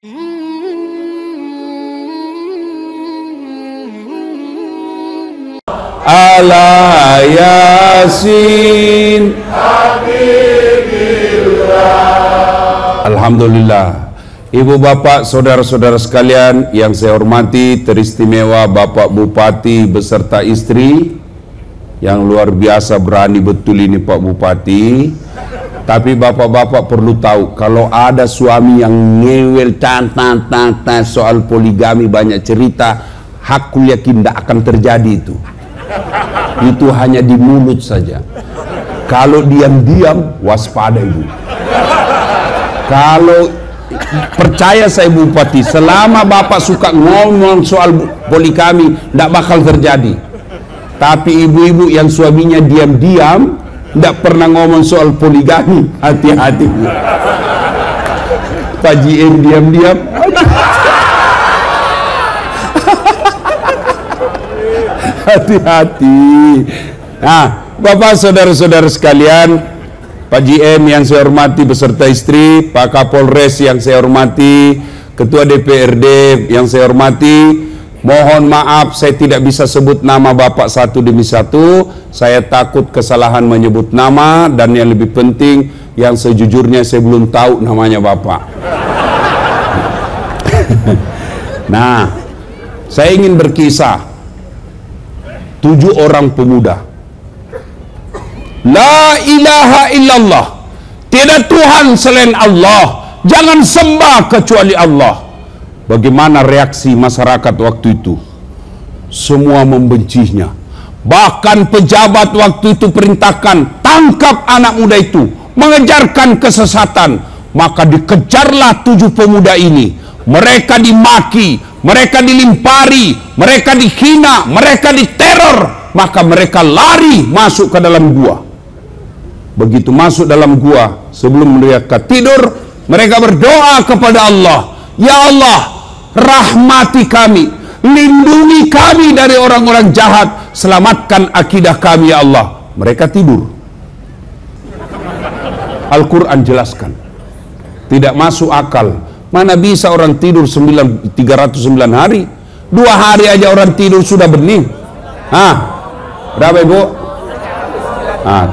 Ala Yasin Alhamdulillah. Ibu bapak saudara-saudara sekalian yang saya hormati, teristimewa Bapak Bupati beserta istri yang luar biasa, berani betul ini Pak Bupati. Tapi bapak-bapak perlu tahu, kalau ada suami yang ngewel soal poligami banyak cerita, hakul yakin tidak akan terjadi itu. Itu hanya di mulut saja. Kalau diam-diam, waspada ibu. Kalau percaya saya Bupati, selama bapak suka ngomong soal poligami, tidak bakal terjadi. Tapi ibu-ibu yang suaminya diam-diam, tidak pernah ngomong soal poligami, hati-hati. Pak JM diam-diam. Hati-hati. Nah, bapak saudara-saudara sekalian, Pak JM yang saya hormati beserta istri, Pak Kapolres yang saya hormati, Ketua DPRD yang saya hormati, mohon maaf saya tidak bisa sebut nama bapak satu demi satu. Saya takut kesalahan menyebut nama, dan yang lebih penting, yang sejujurnya saya belum tahu namanya bapak. Nah, saya ingin berkisah 7 orang pemuda. La ilaha illallah, tiada Tuhan selain Allah, jangan sembah kecuali Allah. Bagaimana reaksi masyarakat waktu itu? Semua membencinya. Bahkan pejabat waktu itu perintahkan, tangkap anak muda itu, mengejarkan kesesatan. Maka dikejarlah 7 pemuda ini. Mereka dimaki, mereka dilimpari, mereka dihina, mereka diteror. Maka mereka lari masuk ke dalam gua. Begitu masuk dalam gua, sebelum mereka tidur, mereka berdoa kepada Allah, ya Allah, rahmati kami, lindungi kami dari orang-orang jahat, selamatkan akidah kami ya Allah. Mereka tidur. Al-Quran jelaskan, tidak masuk akal. Mana bisa orang tidur 309 hari? 2 hari aja orang tidur sudah bening. Berapa ibu?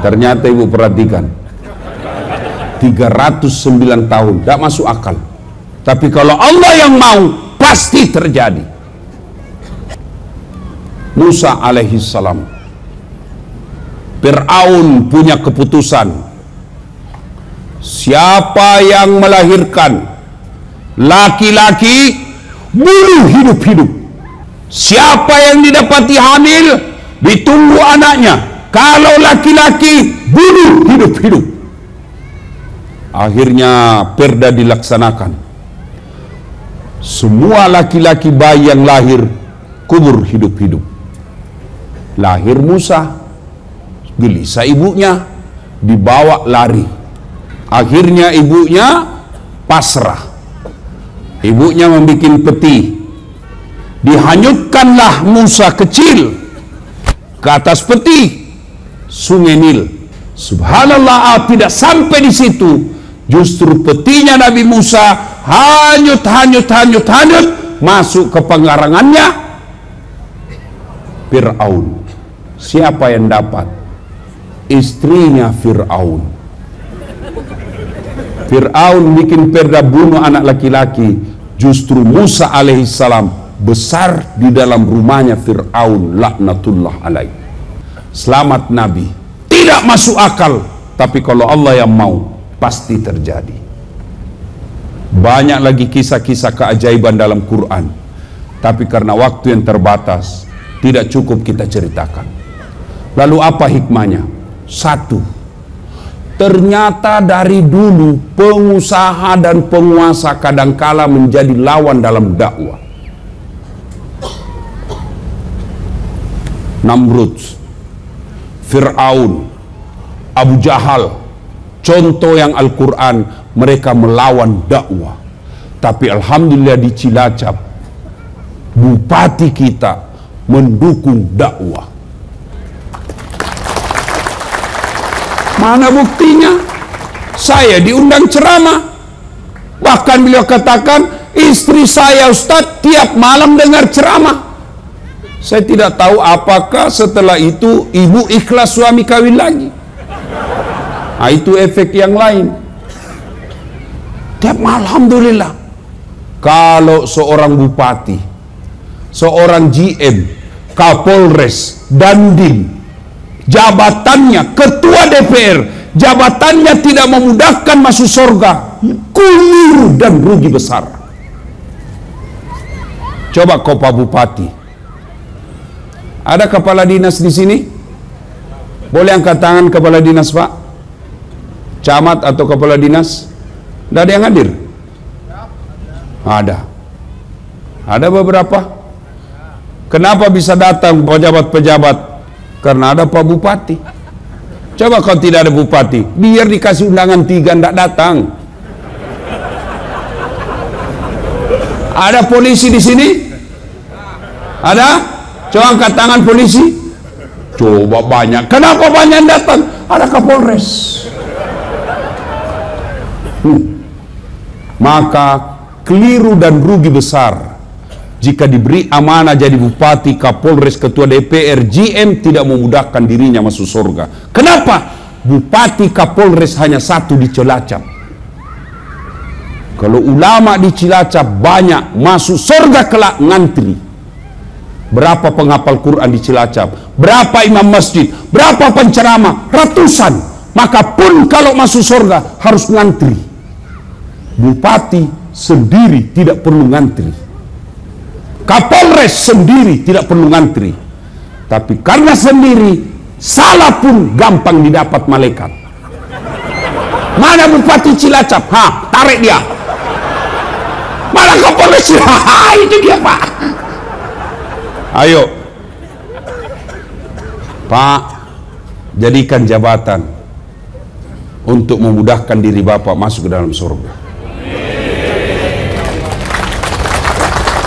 Ternyata ibu perhatikan, 309 tahun, tidak masuk akal. Tapi kalau Allah yang mau, pasti terjadi. Musa alaihissalam, Fir'aun punya keputusan, siapa yang melahirkan laki-laki, bunuh hidup-hidup. Siapa yang didapati hamil, ditunggu anaknya. Kalau laki-laki, bunuh hidup-hidup. Akhirnya perda dilaksanakan. Semua laki-laki bayi yang lahir, kubur hidup-hidup. Lahir Musa, gelisah ibunya, dibawa lari. Akhirnya ibunya pasrah. Ibunya membuat peti, dihanyutkanlah Musa kecil ke atas peti, sungai Nil. Subhanallah, tidak sampai di situ, justru petinya Nabi Musa hanyut masuk ke penggarangannya Fir'aun. Siapa yang dapat? Istrinya Fir'aun. Fir'aun bikin perda bunuh anak laki-laki. Justru Musa alaihissalam besar di dalam rumahnya Fir'aun, laknatullah alaih. Selamat Nabi. Tidak masuk akal, tapi kalau Allah yang mau, pasti terjadi. Banyak lagi kisah-kisah keajaiban dalam Quran, tapi karena waktu yang terbatas, tidak cukup kita ceritakan. Lalu apa hikmahnya? 1, ternyata dari dulu pengusaha dan penguasa kadangkala menjadi lawan dalam dakwah. Namrud, Fir'aun, Abu Jahal, contoh yang Al-Quran, mereka melawan dakwah. Tapi alhamdulillah di Cilacap, bupati kita mendukung dakwah. Mana buktinya? Saya diundang ceramah. Bahkan beliau katakan, Istri saya Ustadz tiap malam dengar ceramah. Saya tidak tahu apakah setelah itu ibu ikhlas suami kawin lagi. Nah, itu efek yang lain. Tiap malam, alhamdulillah. Kalau seorang bupati, seorang GM, Kapolres, Dandim, jabatannya ketua DPR, jabatannya tidak memudahkan masuk surga, keliru dan rugi besar. Coba kau Pak Bupati, ada kepala dinas di sini? Boleh angkat tangan kepala dinas Pak? Camat atau kepala dinas? Tidak ada yang hadir? Ada. Ada beberapa. Kenapa bisa datang pejabat-pejabat? Karena ada Pak Bupati. Coba kalau tidak ada bupati, biar dikasih undangan 3 tidak datang. Ada polisi di sini? Ada? Coba angkat tangan polisi. Coba banyak. Kenapa banyak datang? Ada Kapolres. Maka keliru dan rugi besar jika diberi amanah jadi bupati, Kapolres, ketua DPR, GM tidak memudahkan dirinya masuk surga. Kenapa? Bupati, Kapolres hanya satu di Cilacap. Kalau ulama di Cilacap banyak masuk surga kelak ngantri. Berapa penghafal Quran di Cilacap? Berapa imam masjid? Berapa penceramah? Ratusan. Maka pun kalau masuk surga harus ngantri. Bupati sendiri tidak perlu ngantri. Kapolres sendiri tidak perlu ngantri. Tapi karena sendiri, salah pun gampang didapat malaikat. Mana Bupati Cilacap? Tarik dia. Mana Kapolres? Itu dia Pak. Ayo Pak, jadikan jabatan untuk memudahkan diri Bapak masuk ke dalam surga.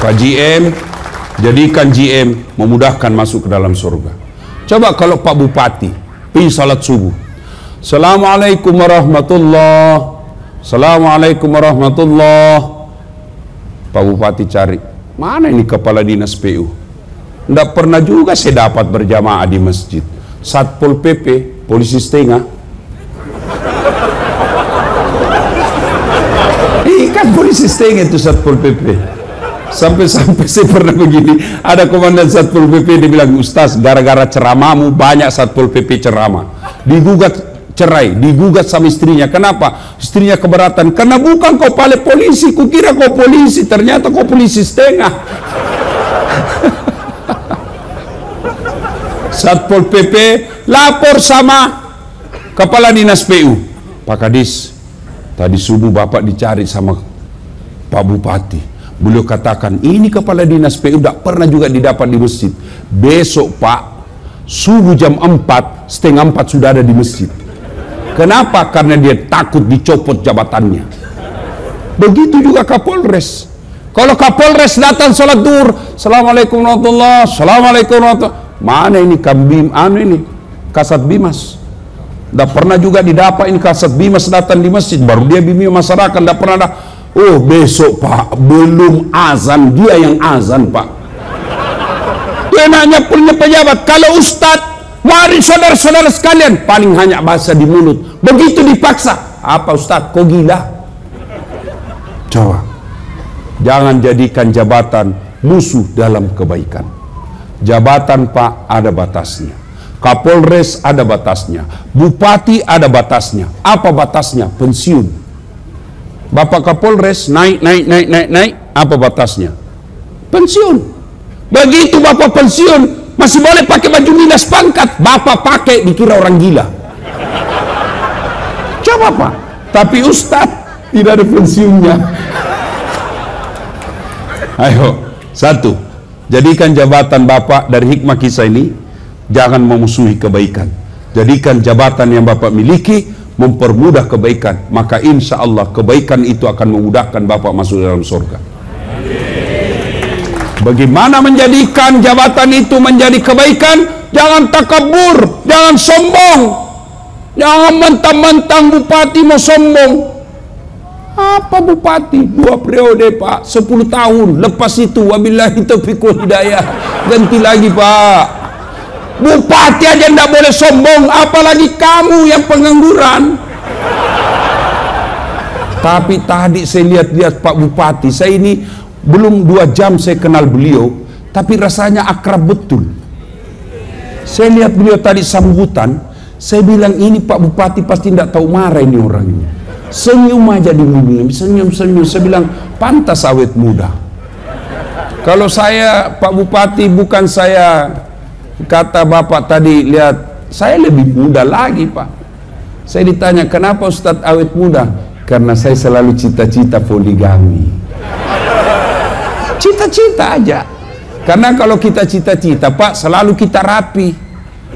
Pak GM, jadikan GM memudahkan masuk ke dalam surga. Coba kalau Pak Bupati pergi salat subuh, Assalamualaikum warahmatullahi, Assalamualaikum warahmatullahi. Pak Bupati cari, mana ini kepala dinas PU? Tidak pernah juga saya dapat berjamaah di masjid. Satpol PP, polisi setengah. Kan polisi setengah itu Satpol PP. Sampai-sampai saya pernah begini, ada komandan Satpol PP, dia bilang, Ustaz, gara-gara ceramahmu banyak Satpol PP ceramah. Digugat cerai, digugat sama istrinya. Kenapa? Istrinya keberatan. Karena bukan kau pale polisi, kukira kau polisi, ternyata kau polisi setengah. Satpol PP lapor sama kepala dinas PU. Pak Kadis, tadi subuh Bapak dicari sama Pak Bupati. Beliau katakan, ini kepala dinas PU tidak pernah juga didapat di masjid. Besok Pak, subuh jam 4, setengah 4 sudah ada di masjid. Kenapa? Karena dia takut dicopot jabatannya. Begitu juga Kapolres. Kalau Kapolres datang sholat duhur, Assalamualaikum warahmatullahi, Assalamualaikum warahmatullahi. Mana ini Kambim, ini Kasat Bimas. Tidak pernah juga didapat ini Kasat Bimas datang di masjid, baru dia bimbing masyarakat. Tidak pernah ada. Oh besok Pak, belum azan, dia yang azan Pak. Dia nanya punya pejabat, kalau Ustadz, mari saudara-saudara sekalian, paling hanya bahasa di mulut. Begitu dipaksa, apa Ustadz, kok gila? Coba, jangan jadikan jabatan musuh dalam kebaikan. Jabatan Pak ada batasnya, Kapolres ada batasnya, Bupati ada batasnya. Apa batasnya? Pensiun. Bapak Kapolres naik, apa batasnya? Pensiun. Begitu Bapak pensiun, masih boleh pakai baju dinas pangkat. Bapak pakai dikira orang gila. Coba Pak. Tapi Ustadz tidak ada pensiunnya. Ayo, satu, jadikan jabatan Bapak dari hikmah kisah ini, jangan memusuhi kebaikan. Jadikan jabatan yang Bapak miliki mempermudah kebaikan, maka insya Allah kebaikan itu akan memudahkan Bapak masuk dalam surga. Bagaimana menjadikan jabatan itu menjadi kebaikan? Jangan takabur, jangan sombong, jangan mentang-mentang bupati mau sombong. Apa bupati? 2 periode Pak, 10 tahun. Lepas itu wabillahi taufiq wal hidayah, ganti lagi Pak. Bupati aja ndak boleh sombong, apalagi kamu yang pengangguran. Tapi tadi saya lihat-lihat Pak Bupati, saya ini belum 2 jam saya kenal beliau, tapi rasanya akrab betul. Saya lihat beliau tadi sambutan, saya bilang ini Pak Bupati pasti tidak tahu marah ini orang ini. Senyum aja di mobil, senyum-senyum. Saya bilang pantas awet muda. Kalau saya Pak Bupati, bukan saya kata Bapak tadi, lihat saya lebih muda lagi Pak. Saya ditanya kenapa Ustadz awet muda? Karena saya selalu cita-cita poligami. Cita-cita aja. Karena kalau kita cita-cita Pak, selalu kita rapi,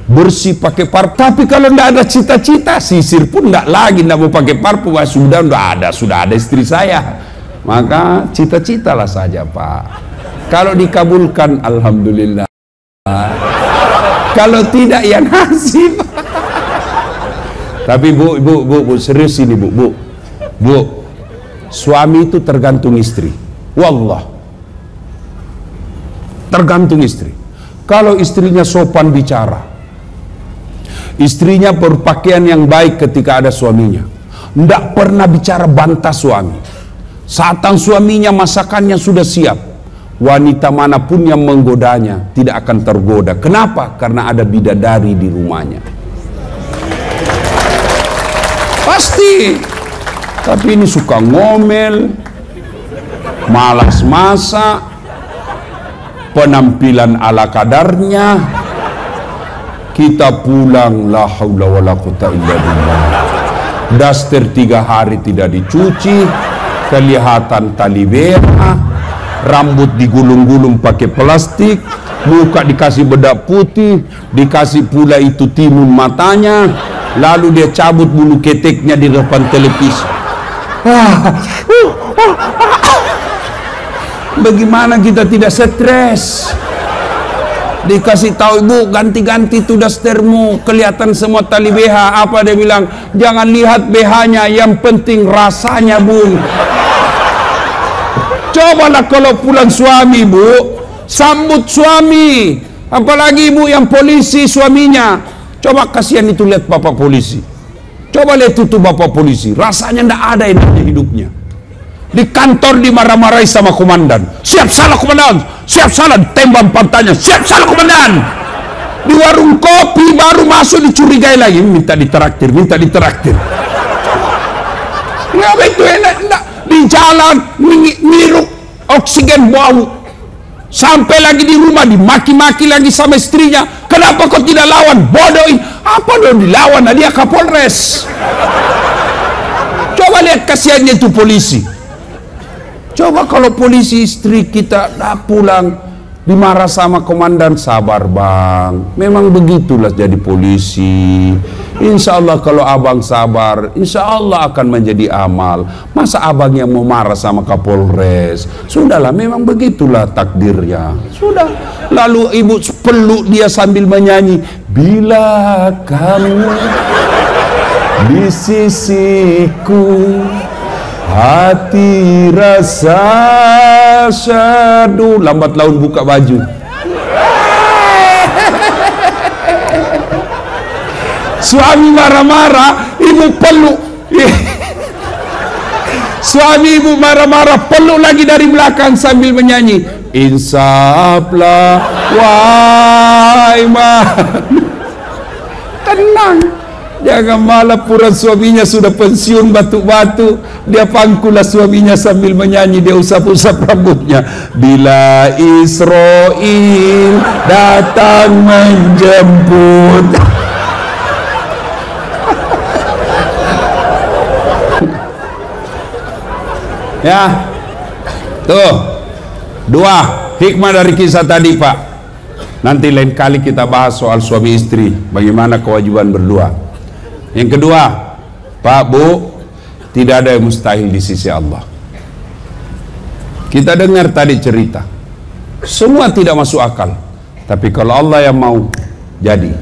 bersih pakai parfum. Tapi kalau tidak ada cita-cita, sisir pun tidak lagi, tidak mau pakai parfum. Sudah ada istri saya. Maka cita-citalah saja Pak. Kalau dikabulkan alhamdulillah, kalau tidak ya nasib. Tapi bu, serius ini bu, suami itu tergantung istri. Wallah, tergantung istri. Kalau istrinya sopan bicara, istrinya berpakaian yang baik ketika ada suaminya, tidak pernah bicara bantah suami. Saat suaminya masakannya sudah siap, wanita manapun yang menggodanya tidak akan tergoda. Kenapa? Karena ada bidadari di rumahnya. Pasti. Tapi ini suka ngomel, malas masak, penampilan ala kadarnya. Kita pulang, la haula wala quwata illa billah. Daster 3 hari tidak dicuci, kelihatan tali merah, rambut digulung-gulung pakai plastik, muka dikasih bedak putih, dikasih pula itu timun matanya, lalu dia cabut bulu keteknya di depan televisi. Bagaimana kita tidak stres? Dikasih tahu, ibu ganti-ganti tuh dastermu, kelihatan semua tali BH. Apa dia bilang? Jangan lihat BH-nya, yang penting rasanya bung. Cobalah kalau pulang suami bu, sambut suami. Apalagi ibu yang polisi suaminya. Coba kasihan itu lihat bapak polisi. Coba lihat itu bapak polisi, rasanya ndak ada enaknya hidupnya. Di kantor dimarah-marahi sama komandan. Siap salah komandan, siap salah, tembak pantatnya, siap salah komandan. Di warung kopi baru masuk dicurigai lagi, minta ditraktir, minta ditraktir. Nggak itu enak, enggak. Di jalan ngirup oksigen bau. Sampai lagi di rumah dimaki-maki lagi sama istrinya. Kenapa kau tidak lawan? Bodoh. Apa dong dilawan? Dia Kapolres. Coba lihat kasihannya itu polisi. Coba kalau polisi istri kita pulang dimarah sama komandan, sabar bang, memang begitulah jadi polisi. Insya Allah kalau abang sabar, insya Allah akan menjadi amal. Masa abang yang mau marah sama Kapolres? Sudahlah, memang begitulah takdirnya. Sudah. Lalu ibu peluk dia sambil menyanyi, bila kamu di sisiku, hati rasa syadu. Lambat laun buka baju. Suami marah-marah, ibu peluk. Suami ibu marah-marah, peluk lagi dari belakang sambil menyanyi, insaflah wahai tenang. Jangan malah pura suaminya sudah pensiun batu-batu, dia pangkulah suaminya sambil menyanyi, dia usap-usap rambutnya. Bila Israel datang menjemput. Ya, tuh 2 hikmah dari kisah tadi Pak. Nanti lain kali kita bahas soal suami istri, bagaimana kewajiban berdua. Yang kedua, Pak Bu, tidak ada yang mustahil di sisi Allah. Kita dengar tadi cerita, semua tidak masuk akal, tapi kalau Allah yang mau, jadi.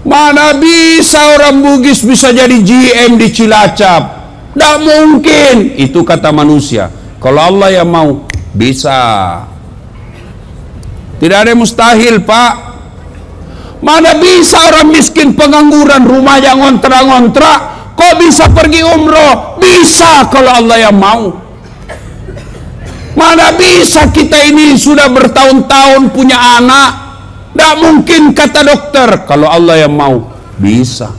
Mana bisa orang Bugis bisa jadi GM di Cilacap? Tidak mungkin. Itu kata manusia. Kalau Allah yang mau, bisa. Tidak ada yang mustahil, Pak. Mana bisa orang miskin pengangguran, rumahnya ngontrak-ngontrak, kok bisa pergi umroh? Bisa kalau Allah yang mau. Mana bisa kita ini sudah bertahun-tahun punya anak, tidak mungkin kata dokter. Kalau Allah yang mau, bisa.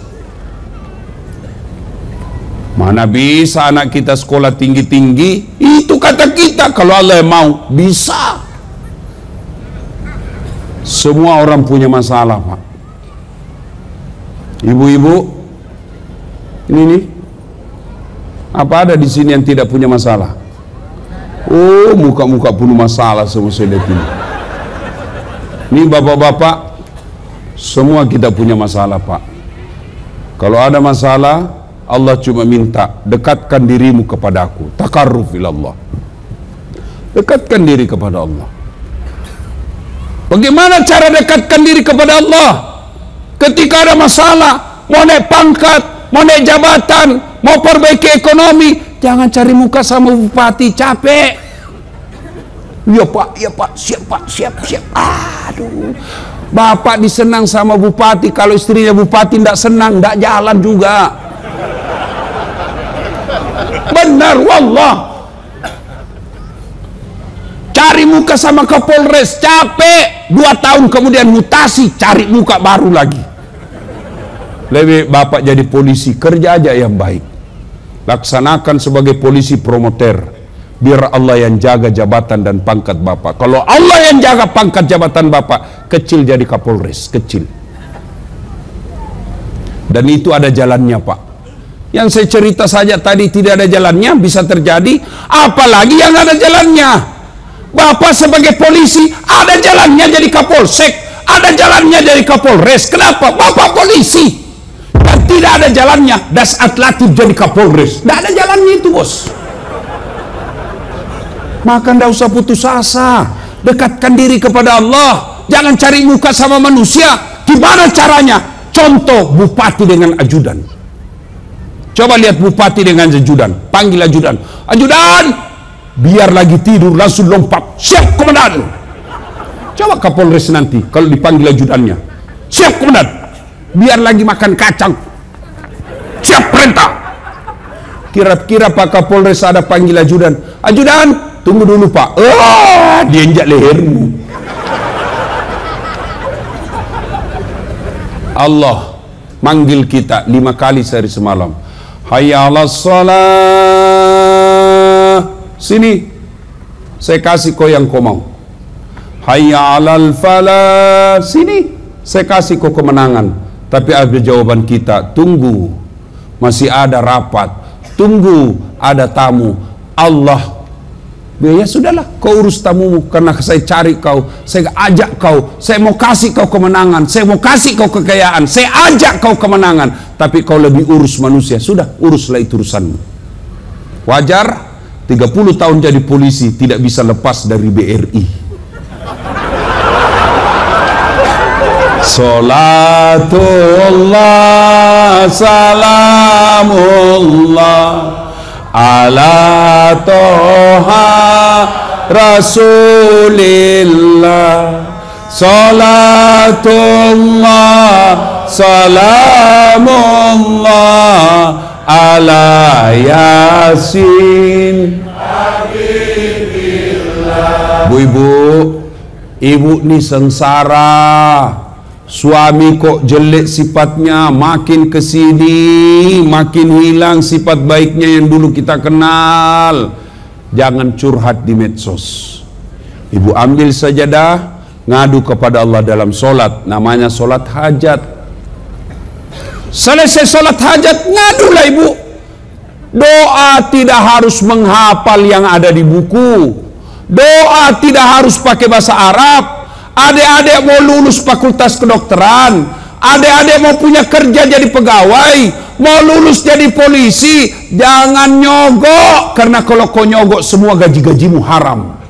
Mana bisa anak kita sekolah tinggi-tinggi? Itu kata kita, kalau Allah yang mau, bisa. Semua orang punya masalah, Pak. Ibu-ibu, ini nih, apa ada di sini yang tidak punya masalah? Oh, muka-muka penuh masalah semua saya lihat ini. Ini bapak-bapak, semua kita punya masalah, Pak. Kalau ada masalah, Allah cuma minta, dekatkan dirimu kepada aku. Takarruf ilallah. Dekatkan diri kepada Allah. Bagaimana cara dekatkan diri kepada Allah? Ketika ada masalah, mau naik pangkat, mau naik jabatan, mau perbaiki ekonomi, jangan cari muka sama bupati, capek. Ya Pak, siap. Aduh, Bapak disenang sama bupati, kalau istrinya bupati tidak senang, tidak jalan juga. Benar, wallah. Cari muka sama Kapolres, capek. 2 tahun kemudian mutasi, cari muka baru lagi. Lebih Bapak jadi polisi, kerja aja yang baik. Laksanakan sebagai polisi promoter. Biar Allah yang jaga jabatan dan pangkat Bapak. Kalau Allah yang jaga pangkat jabatan Bapak, kecil jadi Kapolres, kecil. Dan itu ada jalannya, Pak. Yang saya cerita saja tadi tidak ada jalannya, bisa terjadi. Apalagi yang ada jalannya. Bapak sebagai polisi, ada jalannya jadi Kapolsek, ada jalannya jadi Kapolres. Kenapa? Bapak polisi. Dan tidak ada jalannya das atlatif jadi Kapolres. Tidak ada jalannya itu, bos. Maka tidak usah putus asa. Dekatkan diri kepada Allah. Jangan cari muka sama manusia. Gimana caranya? Contoh bupati dengan ajudan. Coba lihat bupati dengan ajudan. Panggil ajudan. Ajudan! Biar lagi tidur langsung lompat. Siap komandan. Coba Kapolres nanti kalau dipanggil ajudannya. Siap komandan. Biar lagi makan kacang. Siap perintah. Kira-kira Pak Kapolres ada panggil ajudan. Ajudan, tunggu dulu Pak. Dia injak lehermu. Allah manggil kita 5 kali sehari semalam. Hayya 'alas shalah. Sini, saya kasih kau yang kau mau. Hayya 'alal falah. Sini, saya kasih kau kemenangan. Tapi ada jawaban kita, tunggu. Masih ada rapat. Tunggu, ada tamu. Allah, ya sudahlah, kau urus tamumu. Karena saya cari kau, saya ajak kau. Saya mau kasih kau kemenangan. Saya mau kasih kau kekayaan. Saya ajak kau kemenangan. Tapi kau lebih urus manusia. Sudah, uruslah itu urusanmu. Wajar? 30 tahun jadi polisi tidak bisa lepas dari BRI. Salatullah salamullah ala toha rasulillah. Salatullah salamullah ala yasin. Bu-ibu, ibu nih sengsara. Suami kok jelek sifatnya, makin kesini makin hilang sifat baiknya yang dulu kita kenal. Jangan curhat di medsos. Ibu ambil sajadah, ngadu kepada Allah dalam solat. Namanya solat hajat. Selesai solat hajat, ngadulah ibu. Doa tidak harus menghafal yang ada di buku. Doa tidak harus pakai bahasa Arab. Adik-adik mau lulus fakultas kedokteran, adik-adik mau punya kerja jadi pegawai, mau lulus jadi polisi, jangan nyogok. Karena kalau kau nyogok semua gaji-gajimu haram.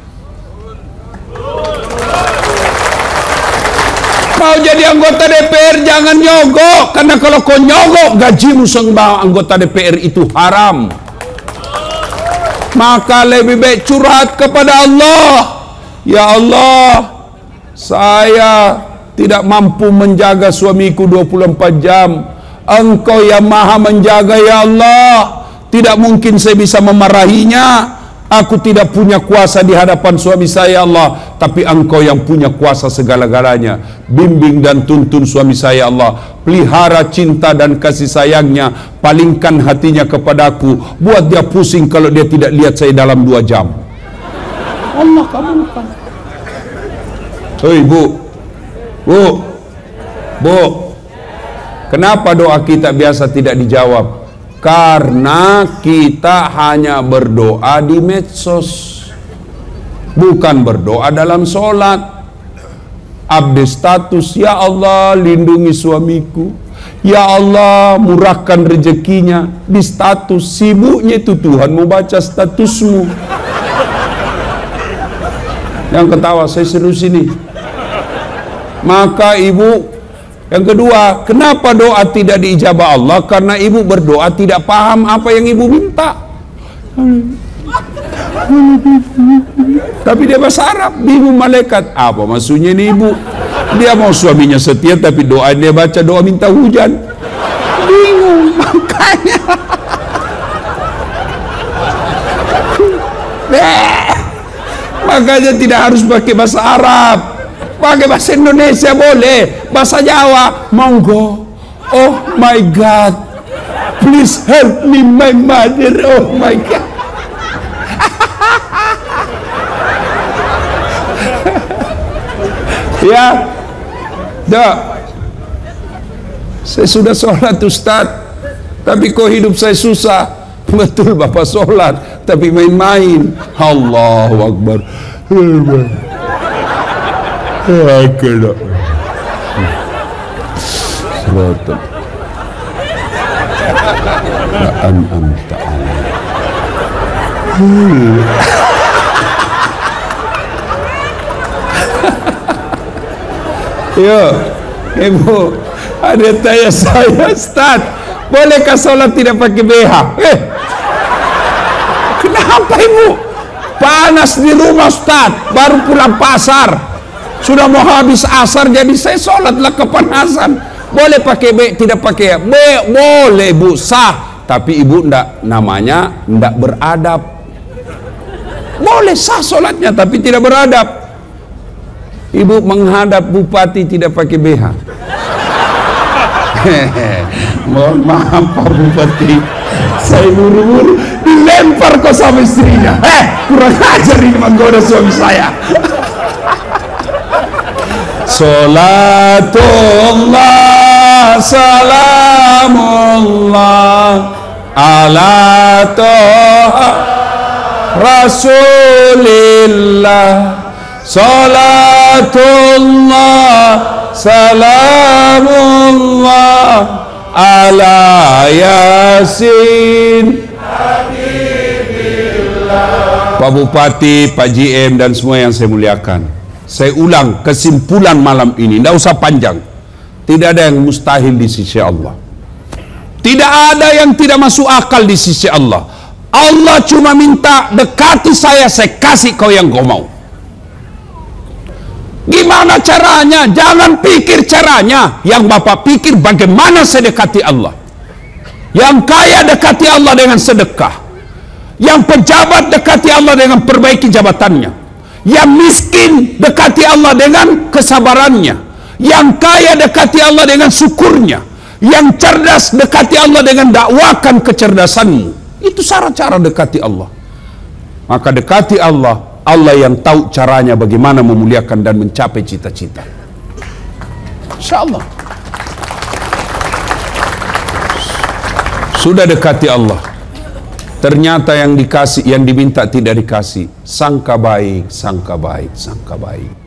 Mau jadi anggota DPR jangan nyogok. Karena kalau kau nyogok gajimu sebagai anggota DPR itu haram. maka lebih baik curhat kepada Allah. Ya Allah, saya tidak mampu menjaga suamiku 24 jam. Engkau yang maha menjaga ya Allah. Tidak mungkin saya bisa memarahinya. Aku tidak punya kuasa di hadapan suami saya Allah, tapi Engkau yang punya kuasa segala-galanya. Bimbing dan tuntun suami saya Allah. Pelihara cinta dan kasih sayangnya. Palingkan hatinya kepadaku. Buat dia pusing kalau dia tidak lihat saya dalam 2 jam. Allah kabulkan. Hei Bu, kenapa doa kita biasa tidak dijawab? Karena kita hanya berdoa di medsos, bukan berdoa dalam sholat. Update status, ya Allah lindungi suamiku, ya Allah murahkan rezekinya. Di status, sibuknya itu Tuhan mau baca statusmu. Yang ketawa, saya serius ini. Maka ibu, yang kedua, kenapa doa tidak diijabah Allah? Karena ibu berdoa tidak paham apa yang ibu minta. Tapi dia bahasa Arab, bingung malaikat. Apa maksudnya ini ibu? Dia mau suaminya setia, tapi doa dia baca doa minta hujan. Bingung, makanya. Makanya tidak harus pakai bahasa Arab. Pakai bahasa Indonesia boleh, bahasa Jawa monggo. Oh my God, please help me my mother. Oh my God. Ya, dah. Saya sudah sholat Ustaz, tapi kok hidup saya susah. Betul Bapak sholat, tapi main-main. Allahu Akbar. Kena Seratul An'amta Yo, ibu, ada tanya saya, Ustaz, bolehkah sholat tidak pakai BH? Kenapa ibu? Panas di rumah Ustaz, baru pulang pasar. Sudah mau habis asar, jadi saya sholatlah kepanasan. Boleh pakai B, tidak pakai B, boleh Bu, sah. Tapi ibu ndak, namanya ndak beradab. Boleh sah sholatnya, tapi tidak beradab. Ibu menghadap bupati tidak pakai BH. Mohon maaf Pak Bupati, saya buru-buru dilempar kok sama istrinya. Kurang ajar ini menggoda suami saya. Salatullah salamullah ala toha Rasulillah. Salatullah salamullah ala Yasin Habibillah. Pak Bupati, Pak GM dan semua yang saya muliakan, saya ulang kesimpulan malam ini, tidak usah panjang. Tidak ada yang mustahil di sisi Allah. Tidak ada yang tidak masuk akal di sisi Allah. Allah cuma minta dekati saya kasih kau yang kau mau. Gimana caranya? Jangan pikir caranya. Yang Bapak pikir bagaimana saya dekati Allah. Yang kaya dekati Allah dengan sedekah. Yang pejabat dekati Allah dengan perbaiki jabatannya. Yang miskin dekati Allah dengan kesabarannya. Yang kaya dekati Allah dengan syukurnya. Yang cerdas dekati Allah dengan dakwakan kecerdasanmu. Itu cara-cara dekati Allah. Maka dekati Allah, Allah yang tahu caranya bagaimana memuliakan dan mencapai cita-cita. InsyaAllah. Sudah dekati Allah, ternyata yang dikasih, yang diminta tidak dikasih, sangka baik, sangka baik, sangka baik.